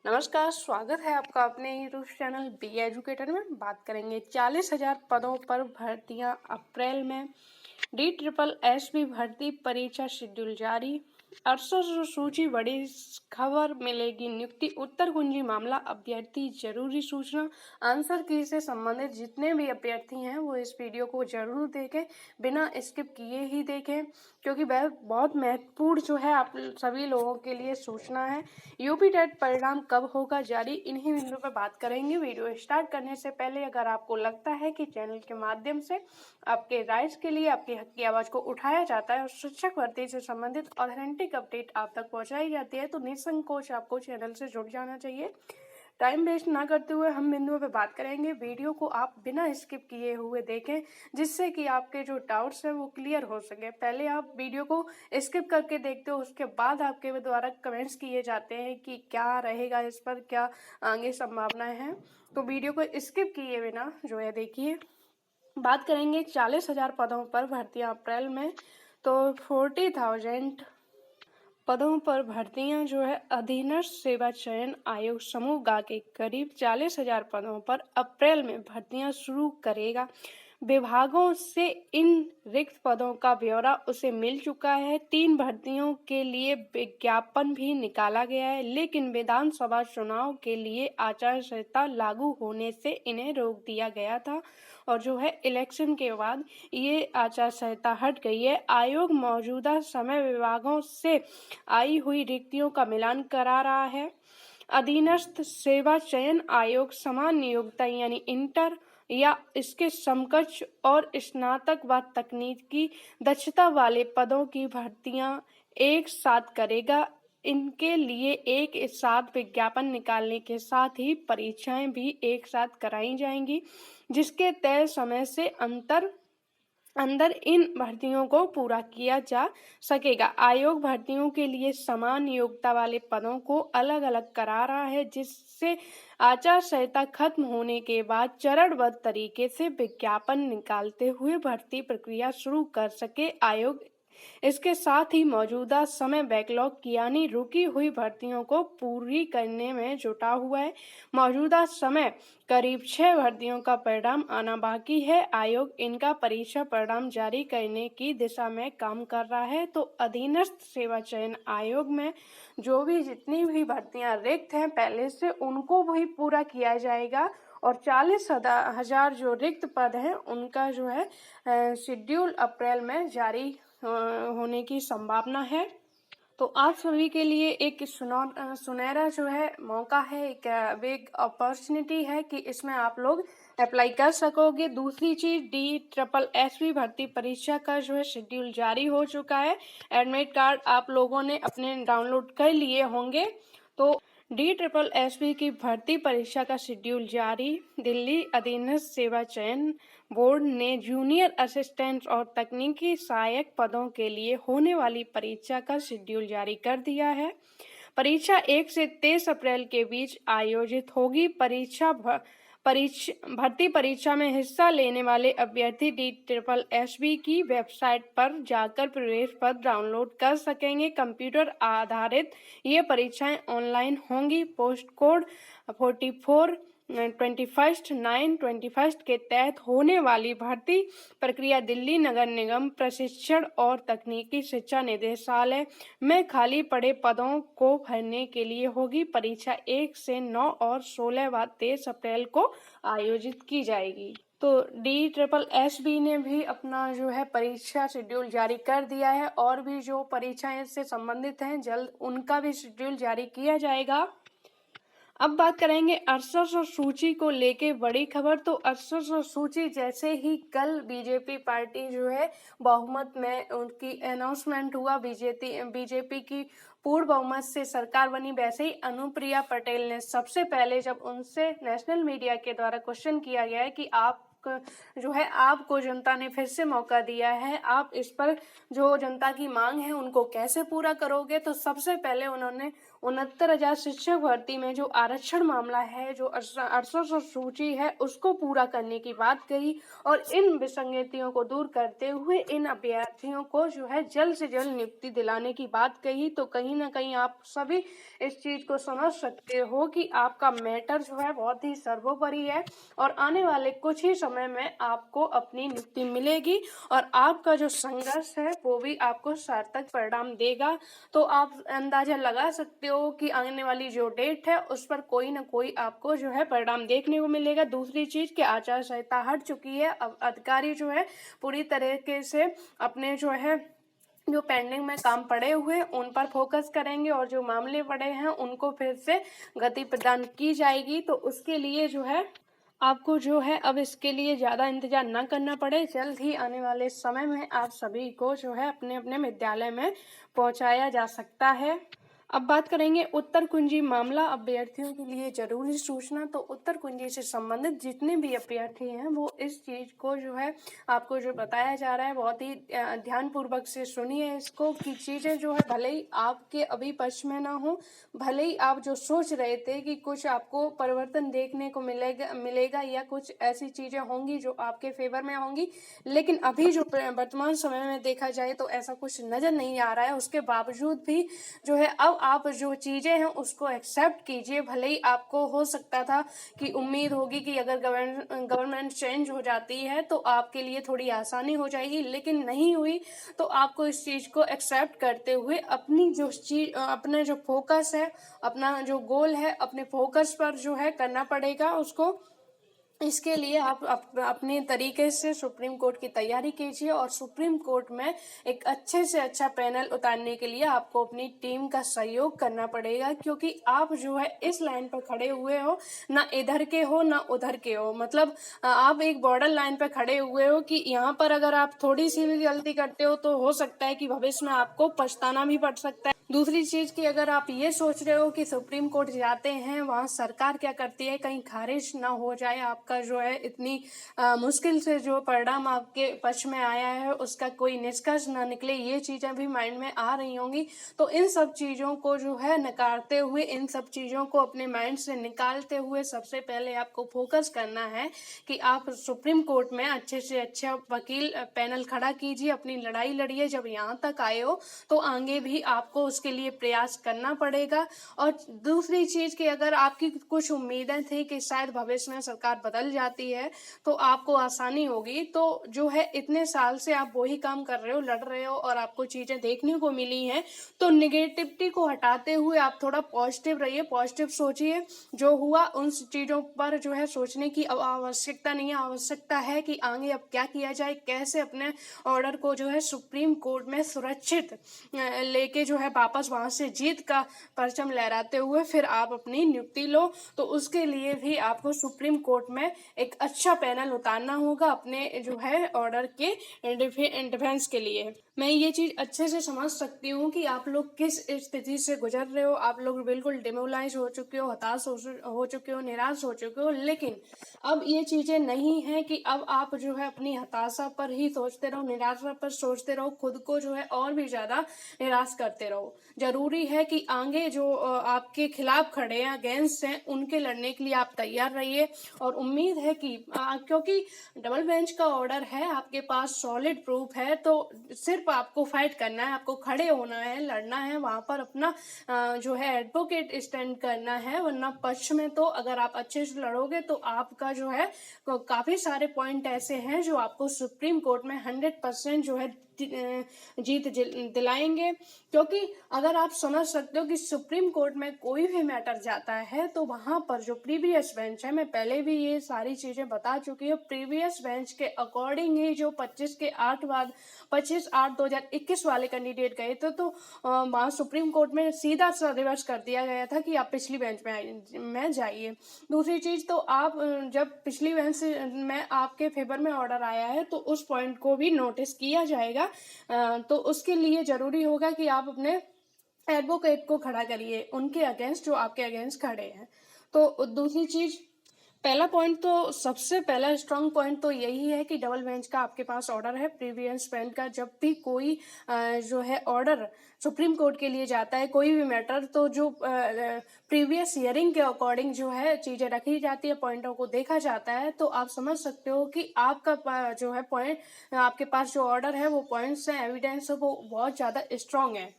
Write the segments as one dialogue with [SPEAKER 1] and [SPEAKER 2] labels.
[SPEAKER 1] नमस्कार, स्वागत है आपका अपने यूट्यूब चैनल बी एजुकेटर में। बात करेंगे 40,000 पदों पर भर्तियां अप्रैल में। DSSB भर्ती परीक्षा शेड्यूल जारी। 68 सूची बड़ी खबर मिलेगी नियुक्ति। उत्तर कुंजी मामला अभ्यर्थी जरूरी सूचना। आंसर की से संबंधित जितने भी अभ्यर्थी हैं वो इस वीडियो को जरूर देखें, बिना स्किप किए ही देखें, क्योंकि वह बहुत महत्वपूर्ण जो है आप सभी लोगों के लिए सूचना है। यूपी टेट परिणाम कब होगा जारी, इन्हीं बिंदुओं पर बात करेंगे। वीडियो स्टार्ट करने से पहले अगर आपको लगता है कि चैनल के माध्यम से आपके राइट्स के लिए आपके हक की आवाज को उठाया जाता है और शिक्षक भर्ती से संबंधित ऑथेंटिक अपडेट आप तक पहुंचाई जाती है, तो निसंकोच आपको चैनल से जुड़ जाना चाहिए। टाइम वेस्ट ना करते हुए हम बिंदुओं पे बात करेंगे। वीडियो को आप बिना स्किप किए हुए देखें, जिससे कि आपके जो डाउट्स हैं वो क्लियर हो सके। पहले आप वीडियो को स्किप करके देखते हो, उसके बाद आपके द्वारा कमेंट्स किए जाते हैं कि क्या रहेगा इस पर, क्या आगे संभावनाएं हैं। तो वीडियो को स्किप किए बिना जो है देखिए। बात करेंगे 40,000 पदों पर भर्तियां अप्रैल में। तो 40,000 पदों पर भर्तियां जो है अधीनस्थ सेवा चयन आयोग समूह गा के करीब 40,000 पदों पर अप्रैल में भर्तियां शुरू करेगा। विभागों से इन रिक्त पदों का ब्यौरा उसे मिल चुका है। 3 भर्तियों के लिए विज्ञापन भी निकाला गया है, लेकिन विधानसभा चुनाव के लिए आचार संहिता लागू होने से इन्हें रोक दिया गया था और जो है इलेक्शन के बाद ये आचार संहिता हट गई है। आयोग मौजूदा समय विभागों से आई हुई रिक्तियों का मिलान करा रहा है। अधीनस्थ सेवा चयन आयोग समान नियोक्ता यानी इंटर या इसके समकक्ष और स्नातक व तकनीकी दक्षता वाले पदों की भर्तियां एक साथ करेगा। इनके लिए एक साथ विज्ञापन निकालने के साथ ही परीक्षाएं भी एक साथ कराई जाएंगी, जिसके तय समय से अंदर इन भर्तियों को पूरा किया जा सकेगा। आयोग भर्तियों के लिए समान योग्यता वाले पदों को अलग अलग करा रहा है, जिससे आचार संहिता खत्म होने के बाद चरणबद्ध तरीके से विज्ञापन निकालते हुए भर्ती प्रक्रिया शुरू कर सके। आयोग इसके साथ ही मौजूदा समय बैकलॉग यानी रुकी हुई भर्तियों को पूरी करने में जुटा हुआ है। मौजूदा समय करीब 6 भर्तियों का परिणाम आना बाकी है। आयोग इनका परीक्षा परिणाम जारी करने की दिशा में काम कर रहा है। तो अधीनस्थ सेवा चयन आयोग में जो भी जितनी भी भर्तियां रिक्त हैं पहले से, उनको भी पूरा किया जाएगा और 40,000 जो रिक्त पद हैं उनका जो है शेड्यूल अप्रैल में जारी होने की संभावना है। तो आप सभी के लिए एक सुनहरा जो है मौका है, एक बिग अपॉर्चुनिटी है कि इसमें आप लोग अप्लाई कर सकोगे। दूसरी चीज, DSSB भर्ती परीक्षा का जो है शेड्यूल जारी हो चुका है। एडमिट कार्ड आप लोगों ने अपने डाउनलोड कर लिए होंगे। तो DSSB की भर्ती परीक्षा का शेड्यूल जारी। दिल्ली अधीनस्थ सेवा चयन बोर्ड ने जूनियर असिस्टेंट और तकनीकी सहायक पदों के लिए होने वाली परीक्षा का शेड्यूल जारी कर दिया है। परीक्षा 1 से 23 अप्रैल के बीच आयोजित होगी। भर्ती परीक्षा में हिस्सा लेने वाले अभ्यर्थी DSSB की वेबसाइट पर जाकर प्रवेश पत्र डाउनलोड कर सकेंगे। कंप्यूटर आधारित ये परीक्षाएं ऑनलाइन होंगी। पोस्ट कोड 44-21-9-21 के तहत होने वाली भर्ती प्रक्रिया दिल्ली नगर निगम प्रशिक्षण और तकनीकी शिक्षा निदेशालय में खाली पड़े पदों को भरने के लिए होगी। परीक्षा 1 से 9 और 16 व 23 अप्रैल को आयोजित की जाएगी। तो DSSB ने भी अपना जो है परीक्षा शेड्यूल जारी कर दिया है और भी जो परीक्षाएं इससे संबंधित हैं जल्द उनका भी शेड्यूल जारी किया जाएगा। अब बात करेंगे 68 सूची को लेके बड़ी खबर। तो 68 सूची जैसे ही कल बीजेपी पार्टी जो है बहुमत में उनकी अनाउंसमेंट हुआ, बीजेपी की पूर्ण बहुमत से सरकार बनी, वैसे ही अनुप्रिया पटेल ने सबसे पहले जब उनसे नेशनल मीडिया के द्वारा क्वेश्चन किया गया है कि आप जो है आपको जनता ने फिर से मौका दिया है, आप इस पर जो जनता की मांग है उनको कैसे पूरा करोगे, तो सबसे पहले उन्होंने 69,000 शिक्षक भर्ती में जो आरक्षण मामला है, जो 68 सूची है, उसको पूरा करने की बात कही और इन विसंगतियों को दूर करते हुए इन अभ्यर्थियों को जो है जल्द से जल्द नियुक्ति दिलाने की बात कही। तो कहीं ना कहीं आप सभी इस चीज को समझ सकते हो कि आपका मैटर जो है बहुत ही सर्वोपरि है और आने वाले कुछ ही समय में आपको अपनी नियुक्ति मिलेगी और आपका जो संघर्ष है वो भी आपको सार्थक परिणाम देगा। तो आप अंदाजा लगा सकते हो कि आने वाली जो डेट है उस पर कोई ना कोई आपको जो है परिणाम देखने को मिलेगा। दूसरी चीज कि आचार संहिता हट चुकी है, अब अधिकारी जो है पूरी तरीके से अपने जो है जो पेंडिंग में काम पड़े हुए उन पर फोकस करेंगे और जो मामले पड़े हैं उनको फिर से गति प्रदान की जाएगी। तो उसके लिए जो है आपको जो है अब इसके लिए ज़्यादा इंतजार ना करना पड़े, जल्द ही आने वाले समय में आप सभी को जो है अपने अपने विद्यालय में पहुंचाया जा सकता है। अब बात करेंगे उत्तर कुंजी मामला अभ्यर्थियों के लिए जरूरी सूचना। तो उत्तर कुंजी से संबंधित जितने भी अभ्यर्थी हैं वो इस चीज को जो है आपको जो बताया जा रहा है बहुत ही ध्यानपूर्वक से सुनिए इसको कि चीजें जो है भले ही आपके अभी पक्ष में ना हो, भले ही आप जो सोच रहे थे कि कुछ आपको परिवर्तन देखने को मिलेगा या कुछ ऐसी चीजें होंगी जो आपके फेवर में होंगी, लेकिन अभी जो वर्तमान समय में देखा जाए तो ऐसा कुछ नजर नहीं आ रहा है। उसके बावजूद भी जो है अब आप जो चीजें हैं उसको एक्सेप्ट कीजिए। भले ही आपको हो सकता था कि उम्मीद होगी कि अगर गवर्नमेंट चेंज हो जाती है तो आपके लिए थोड़ी आसानी हो जाएगी, लेकिन नहीं हुई। तो आपको इस चीज को एक्सेप्ट करते हुए अपनी जो चीज, अपने जो फोकस है, अपना जो गोल है, अपने फोकस पर जो है करना पड़ेगा उसको। इसके लिए आप अपने तरीके से सुप्रीम कोर्ट की तैयारी कीजिए और सुप्रीम कोर्ट में एक अच्छे से अच्छा पैनल उतारने के लिए आपको अपनी टीम का सहयोग करना पड़ेगा, क्योंकि आप जो है इस लाइन पर खड़े हुए हो, ना इधर के हो ना उधर के हो। मतलब आप एक बॉर्डर लाइन पर खड़े हुए हो कि यहाँ पर अगर आप थोड़ी सी भी गलती करते हो तो हो सकता है कि भविष्य में आपको पछताना भी पड़ सकता है। दूसरी चीज कि अगर आप ये सोच रहे हो कि सुप्रीम कोर्ट जाते हैं वहां सरकार क्या करती है, कहीं खारिज ना हो जाए आपका जो है इतनी मुश्किल से जो परिणाम आपके पक्ष में आया है उसका कोई निष्कर्ष ना निकले, ये चीजें भी माइंड में आ रही होंगी। तो इन सब चीजों को जो है नकारते हुए, इन सब चीजों को अपने माइंड से निकालते हुए सबसे पहले आपको फोकस करना है कि आप सुप्रीम कोर्ट में अच्छे से अच्छा वकील पैनल खड़ा कीजिए, अपनी लड़ाई लड़िए। जब यहाँ तक आए हो तो आगे भी आपको उसके लिए प्रयास करना पड़ेगा। और दूसरी चीज कि अगर आपकी कुछ उम्मीदें थी कि शायद भविष्य में सरकार बदल जाती है तो आपको आसानी होगी, तो जो है इतने साल से आप वही काम कर रहे हो, लड़ रहे हो और आपको चीजें देखने को मिली हैं, तो निगेटिविटी को हटाते हुए आप थोड़ा पॉजिटिव रहिए, पॉजिटिव सोचिए। जो हुआ उन चीजों पर जो है सोचने की आवश्यकता नहीं है, आवश्यकता है कि आगे अब क्या किया जाए, कैसे अपने ऑर्डर को जो है सुप्रीम कोर्ट में सुरक्षित लेके जो है वापस वहां से जीत का परचम लहराते हुए फिर आप अपनी नियुक्ति लो। तो उसके लिए भी आपको सुप्रीम कोर्ट में एक अच्छा पैनल उतारना होगा अपने जो है ऑर्डर के डिफेंस के लिए। मैं ये चीज अच्छे से समझ सकती हूँ कि आप लोग किस स्थिति से गुजर रहे हो। आप लोग बिल्कुल डिमोलाइज हो चुके हो, हताश हो चुके हो, निराश हो चुके हो, लेकिन अब ये चीजें नहीं है कि अब आप जो है अपनी हताशा पर ही सोचते रहो, निराशा पर सोचते रहो, खुद को जो है और भी ज्यादा निराश करते रहो। जरूरी है कि आगे जो आपके खिलाफ खड़े हैं, अगेंस्ट हैं, उनके लड़ने के लिए आप तैयार रहिए। और उम्मीद है कि क्योंकि डबल बेंच का ऑर्डर है, आपके पास सॉलिड प्रूफ है, तो सिर्फ आपको फाइट करना है, आपको खड़े होना है, लड़ना है, वहां पर अपना जो है एडवोकेट स्टैंड करना है। वरना पक्ष में तो अगर आप अच्छे से लड़ोगे तो आपका जो है काफी सारे पॉइंट ऐसे हैं जो आपको सुप्रीम कोर्ट में 100% जो है जीत दिलाएंगे। क्योंकि अगर आप समझ सकते हो कि सुप्रीम कोर्ट में कोई भी मैटर जाता है तो वहां पर जो प्रीवियस बेंच है, मैं पहले भी ये सारी चीजें बता चुकी हूँ, प्रीवियस बेंच के अकॉर्डिंग ही जो 25/8/2021 वाले कैंडिडेट गए थे तो वहां सुप्रीम कोर्ट में सीधा सा रिवर्स कर दिया गया था कि आप पिछली बेंच में जाइए। दूसरी चीज तो आप जब पिछली बेंच में आपके फेवर में ऑर्डर आया है तो उस पॉइंट को भी नोटिस किया जाएगा। तो उसके लिए जरूरी होगा कि आप अपने एडवोकेट को खड़ा करिए उनके अगेंस्ट जो आपके अगेंस्ट खड़े हैं। तो दूसरी चीज पहला पॉइंट तो सबसे पहला स्ट्रांग पॉइंट तो यही है कि डबल बेंच का आपके पास ऑर्डर है प्रीवियस बेंच का। जब भी कोई जो है ऑर्डर सुप्रीम कोर्ट के लिए जाता है कोई भी मैटर, तो जो प्रीवियस हियरिंग के अकॉर्डिंग जो है चीज़ें रखी जाती है, पॉइंटों को देखा जाता है। तो आप समझ सकते हो कि आपका जो है पॉइंट, आपके पास जो ऑर्डर है वो पॉइंट्स हैं, एविडेंस है, वो बहुत ज़्यादा स्ट्रांग है।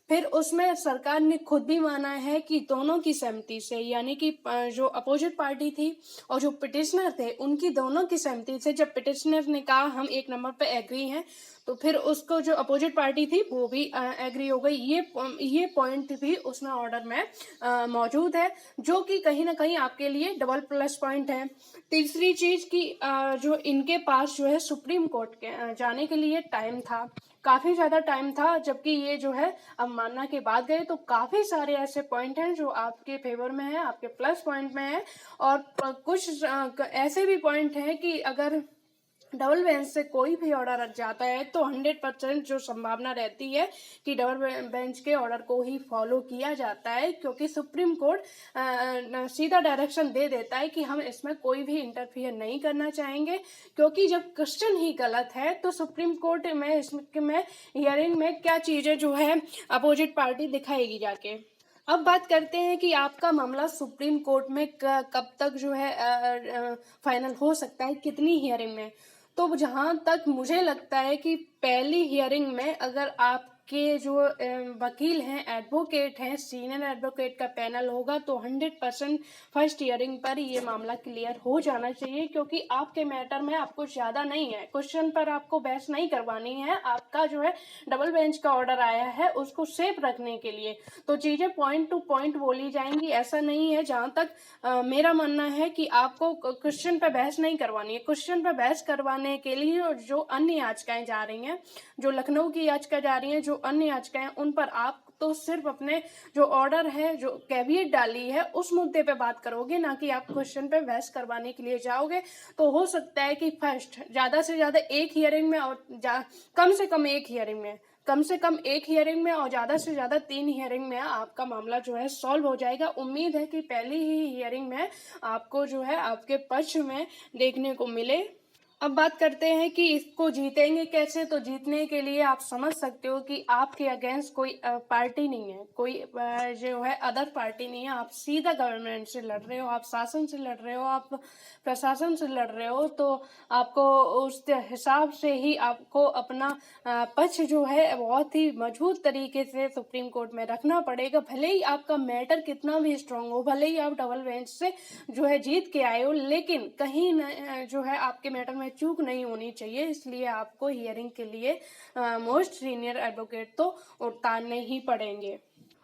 [SPEAKER 1] फिर उसमें सरकार ने खुद भी माना है कि दोनों की सहमति से, यानी कि जो अपोजिट पार्टी थी और जो पिटिशनर थे उनकी दोनों की सहमति से, जब पिटिशनर ने कहा हम एक नंबर पे एग्री हैं, तो फिर उसको जो अपोजिट पार्टी थी वो भी एग्री हो गई। ये पॉइंट भी उसमें ऑर्डर में मौजूद है, जो कि कहीं ना कहीं आपके लिए डबल प्लस पॉइंट है। तीसरी चीज की जो इनके पास जो है सुप्रीम कोर्ट के जाने के लिए टाइम था, काफी ज्यादा टाइम था, जबकि ये जो है अब मानना के बाद गए। तो काफी सारे ऐसे पॉइंट हैं जो आपके फेवर में है, आपके प्लस पॉइंट में है, और कुछ ऐसे भी पॉइंट हैं कि अगर डबल बेंच से कोई भी ऑर्डर रख जाता है तो 100% जो संभावना रहती है कि डबल बेंच के ऑर्डर को ही फॉलो किया जाता है, क्योंकि सुप्रीम कोर्ट सीधा डायरेक्शन दे देता है कि हम इसमें कोई भी इंटरफियर नहीं करना चाहेंगे, क्योंकि जब क्वेश्चन ही गलत है तो सुप्रीम कोर्ट में इसमें हियरिंग में क्या चीजें जो है अपोजिट पार्टी दिखाएगी जाके। अब बात करते हैं कि आपका मामला सुप्रीम कोर्ट में कब तक जो है फाइनल हो सकता है, कितनी हियरिंग में। तो जहां तक मुझे लगता है कि पहली हियरिंग में अगर आपके जो वकील हैं, एडवोकेट हैं, सीनियर एडवोकेट का पैनल होगा, तो 100% फर्स्ट हियरिंग पर ये मामला क्लियर हो जाना चाहिए, क्योंकि आपके मैटर में आपको ज्यादा नहीं है, क्वेश्चन पर आपको बहस नहीं करवानी है। आपका जो है डबल बेंच का ऑर्डर आया है उसको सेफ रखने के लिए, तो चीजें पॉइंट टू पॉइंट बोली जाएंगी। ऐसा नहीं है, जहां तक मेरा मानना है कि आपको क्वेश्चन पे बहस नहीं करवानी है। क्वेश्चन पे बहस करवाने के लिए जो अन्य याचिकाएं जा रही हैं, जो लखनऊ की याचिका जा रही हैं, जो अन्य याचिकाएं, उन पर आप तो सिर्फ अपने जो ऑर्डर है, जो कैविएट डाली है, उस मुद्दे पे बात करोगे, ना कि आप क्वेश्चन पे बहस करवाने के लिए जाओगे। तो हो सकता है कि फर्स्ट ज्यादा से ज्यादा एक हियरिंग में और कम से कम एक हियरिंग में, कम से कम एक हियरिंग में और ज्यादा से ज्यादा 3 हियरिंग में आपका मामला जो है सॉल्व हो जाएगा। उम्मीद है कि पहली ही हियरिंग में आपको जो है आपके पक्ष में देखने को मिले। अब बात करते हैं कि इसको जीतेंगे कैसे। तो जीतने के लिए आप समझ सकते हो कि आपके अगेंस्ट कोई पार्टी नहीं है, कोई जो है अदर पार्टी नहीं है। आप सीधा गवर्नमेंट से लड़ रहे हो, आप शासन से लड़ रहे हो, आप प्रशासन से लड़ रहे हो। तो आपको उस हिसाब से ही आपको अपना पक्ष जो है बहुत ही मजबूत तरीके से सुप्रीम कोर्ट में रखना पड़ेगा। भले ही आपका मैटर कितना भी स्ट्रांग हो, भले ही आप डबल बेंच से जो है जीत के आए हो, लेकिन कहीं जो है आपके मैटर में चूक नहीं होनी चाहिए। इसलिए आपको हियरिंग के लिए मोस्ट सीनियर एडवोकेट तो उतारने ही पड़ेंगे।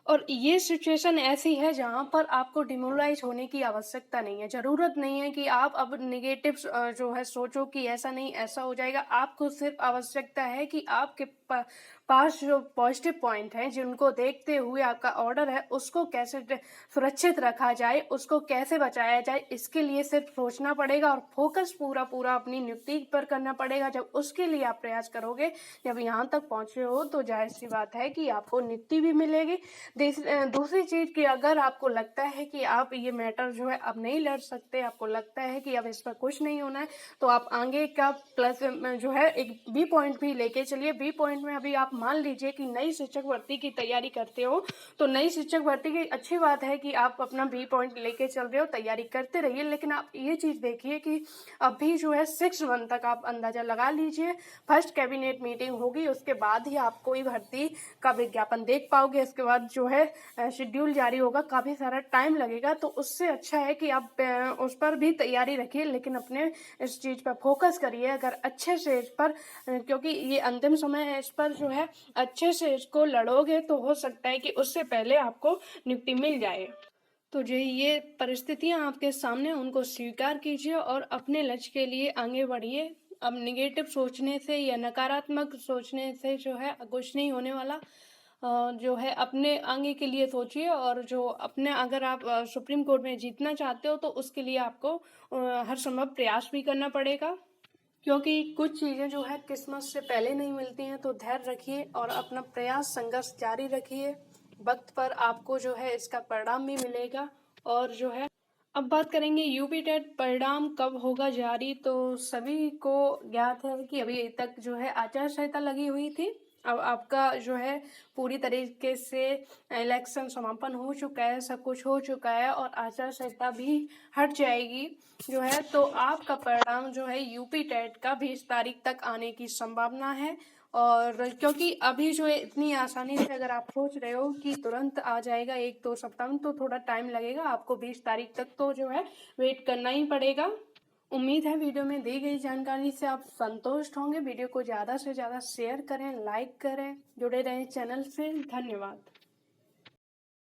[SPEAKER 1] और ये सिचुएशन ऐसी है जहां पर आपको डिमोरलाइज होने की आवश्यकता नहीं है। जरूरत नहीं है कि आप अब निगेटिव जो है सोचो कि ऐसा नहीं ऐसा हो जाएगा। आपको सिर्फ आवश्यकता है कि आपके पास जो पॉजिटिव पॉइंट है, जिनको देखते हुए आपका ऑर्डर है उसको कैसे सुरक्षित रखा जाए, उसको कैसे बचाया जाए, इसके लिए सिर्फ सोचना पड़ेगा और फोकस पूरा पूरा अपनी नियुक्ति पर करना पड़ेगा। जब उसके लिए आप प्रयास करोगे, जब यहाँ तक पहुंचे हो, तो जाहिर सी बात है कि आपको नियुक्ति भी मिलेगी। दूसरी चीज कि अगर आपको लगता है कि आप ये मैटर जो है अब नहीं लड़ सकते, आपको लगता है कि अब इस पर कुछ नहीं होना है, तो आप आगे का प्लस जो है एक बी पॉइंट भी लेके चलिए। बी पॉइंट में अभी आप मान लीजिए कि नई शिक्षक भर्ती की तैयारी करते हो, तो नई शिक्षक भर्ती की अच्छी बात है कि आप अपना बी पॉइंट लेके चल रहे हो, तैयारी करते रहिए। लेकिन आप ये चीज देखिए कि अभी जो है 6 मंथ तक आप अंदाजा लगा लीजिए, फर्स्ट कैबिनेट मीटिंग होगी, उसके बाद ही आप कोई भर्ती का विज्ञापन देख पाओगे। इसके बाद जो है शेड्यूल जारी होगा, काफी सारा टाइम लगेगा। तो उससे अच्छा है कि आप उस पर भी तैयारी रखिए, लेकिन अपने इस चीज पर फोकस करिए अगर अच्छे से इस पर, क्योंकि ये अंतिम समय है, इस पर जो है अच्छे से इसको लड़ोगे तो हो सकता है कि उससे पहले आपको नियुक्ति मिल जाए। तो जो ये परिस्थितियां आपके सामने, उनको स्वीकार कीजिए और अपने लक्ष्य के लिए आगे बढ़िए। अब निगेटिव सोचने से या नकारात्मक सोचने से जो है कुछ नहीं होने वाला। जो है अपने आगे के लिए सोचिए, और जो अपने अगर आप सुप्रीम कोर्ट में जीतना चाहते हो तो उसके लिए आपको हर संभव प्रयास भी करना पड़ेगा, क्योंकि कुछ चीज़ें जो है किस्मत से पहले नहीं मिलती हैं। तो धैर्य रखिए और अपना प्रयास संघर्ष जारी रखिए। वक्त पर आपको जो है इसका परिणाम भी मिलेगा, और जो है अब बात करेंगे यूपी टेट परिणाम कब होगा जारी। तो सभी को ज्ञात है कि अभी तक जो है आचार संहिता लगी हुई थी। अब आपका जो है पूरी तरीके से इलेक्शन समापन हो चुका है, सब कुछ हो चुका है और आचार संहिता भी हट जाएगी जो है। तो आपका परिणाम जो है यूपी टेट का 20 तारीख तक आने की संभावना है। और क्योंकि अभी जो है इतनी आसानी से अगर आप सोच रहे हो कि तुरंत आ जाएगा 1-2 सप्ताह में, तो थोड़ा टाइम लगेगा आपको। 20 तारीख तक तो जो है वेट करना ही पड़ेगा। उम्मीद है वीडियो में दी गई जानकारी से आप संतुष्ट होंगे। वीडियो को ज़्यादा से ज़्यादा शेयर करें, लाइक करें, जुड़े रहें चैनल से। धन्यवाद।